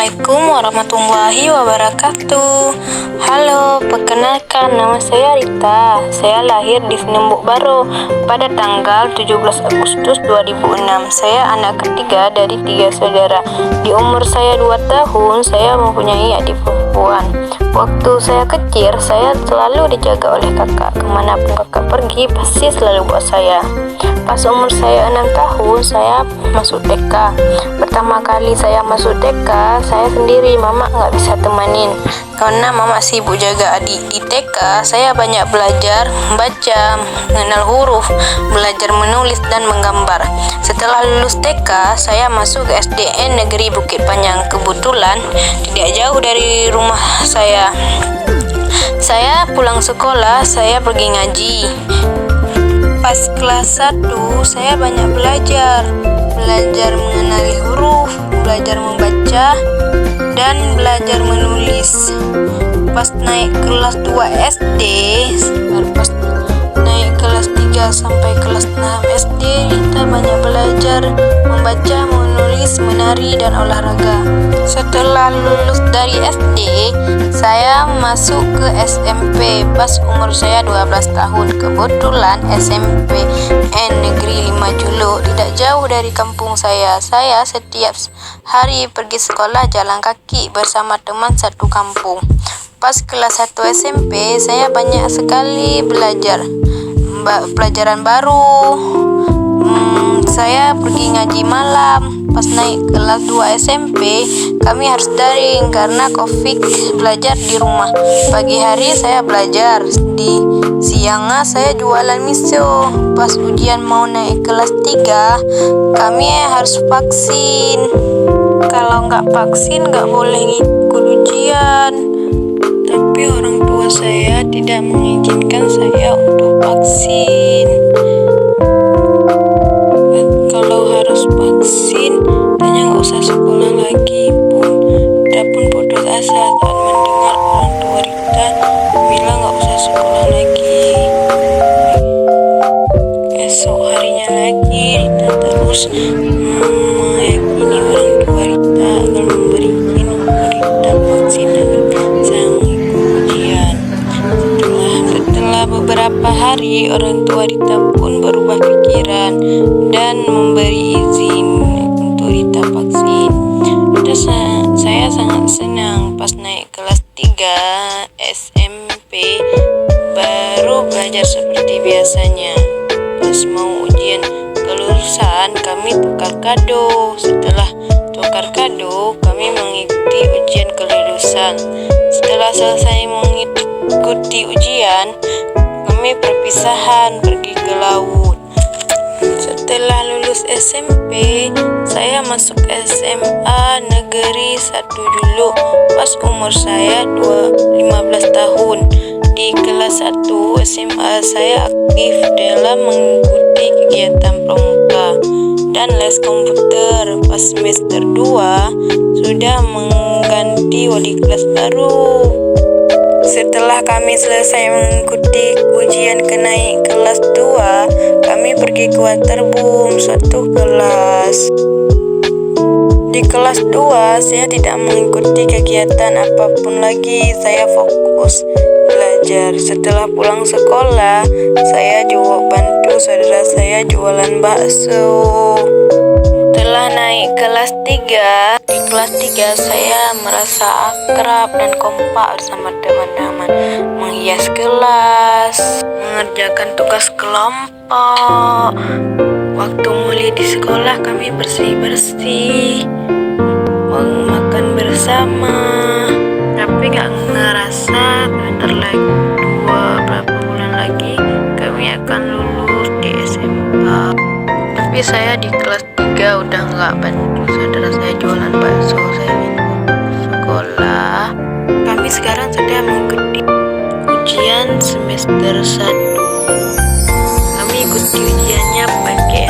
Assalamualaikum warahmatullahi wabarakatuh. Halo, perkenalkan nama saya Rita. Saya lahir di Senembuk Baru pada tanggal 17 Agustus 2006. Saya anak ketiga dari 3 saudara. Di umur saya 2 tahun, saya mempunyai adik perempuan. Waktu saya kecil, saya selalu dijaga oleh kakak. Kemanapun kakak pergi, pasti selalu bawa saya. Pas umur saya 6 tahun, saya masuk TK. Pertama kali saya masuk TK, saya sendiri, mama nggak bisa temanin. Karena mama sibuk jaga adik di TK, saya banyak belajar membaca, mengenal huruf, belajar menulis dan menggambar. Setelah lulus TK, saya masuk ke SDN Negeri Bukit Panjang. Kebetulan tidak jauh dari rumah saya. Saya pulang sekolah, saya pergi ngaji. Pas kelas 1, saya banyak belajar mengenali huruf, belajar membaca, dan belajar menulis. Pas naik kelas 2 SD, pas naik kelas 3 sampai kelas 6 SD, kita banyak belajar membaca, menulis, menari, dan olahraga. Setelah lulus dari SD, saya masuk ke SMP pas umur saya 12 tahun. Kebetulan SMP Negeri 5 Juluk tidak jauh dari kampung saya. Saya setiap hari pergi sekolah jalan kaki bersama teman satu kampung. Pas kelas 1 SMP, saya banyak sekali belajar pelajaran baru. Saya pergi ngaji malam. Pas naik kelas 2 SMP, kami harus daring karena COVID, belajar di rumah. Pagi hari saya belajar, di siangnya saya jualan miso. Pas ujian mau naik kelas 3, kami harus vaksin. Kalau nggak vaksin nggak boleh ikut ujian. Tapi orang tua saya tidak mengizinkan saya untuk vaksin. Kalau harus vaksin, tanya nggak usah sekolah lagi pun. Adapun putus asa saat mendengar orang tua Rita bilang nggak usah sekolah lagi. Esok harinya lagi Rita terus meyakini orang tua Rita akan memberi izin untuk Rita vaksin agar bisa mengikuti ujian. Setelah beberapa hari, orang tua Rita pun berubah pikiran dan memberi izin untuk Rita vaksin. Saya sangat senang. Pas naik kelas 3 SMP, baru belajar seperti biasanya. Pas mau ujian kelulusan, kami tukar kado. Setelah tukar kado, kami mengikuti ujian kelulusan. Setelah selesai mengikuti ujian, kami perpisahan pergi ke laut. Setelah lulus SMP, saya masuk SMA Negeri 1 Juluk pas umur saya 15 tahun. Di kelas 1 SMA saya aktif dalam mengikuti kegiatan pramuka dan les komputer. Pas semester 2 sudah mengganti wali kelas baru. Setelah kami selesai mengikuti ujian ke naik kelas 2, kami pergi ke waterboom satu kelas. Di kelas 2, saya tidak mengikuti kegiatan apapun lagi. Saya fokus belajar. Setelah pulang sekolah, saya juga bantu saudara saya jualan bakso. Setelah naik kelas 3, di kelas 3 saya merasa akrab dan kompak bersama teman-teman, menghias kelas, mengerjakan tugas kelompok. Waktu mulai di sekolah kami bersih-bersih, makan bersama. Tapi gak ngerasa bentar lagi, berapa bulan lagi kami akan lulus di SMA. Tapi saya di kelas 3 udah gak bantu saudara saya jualan bakso. Saya sekolah. Kami sekarang sedang mengikuti ujian semester 1. Kami ikuti ujiannya pakai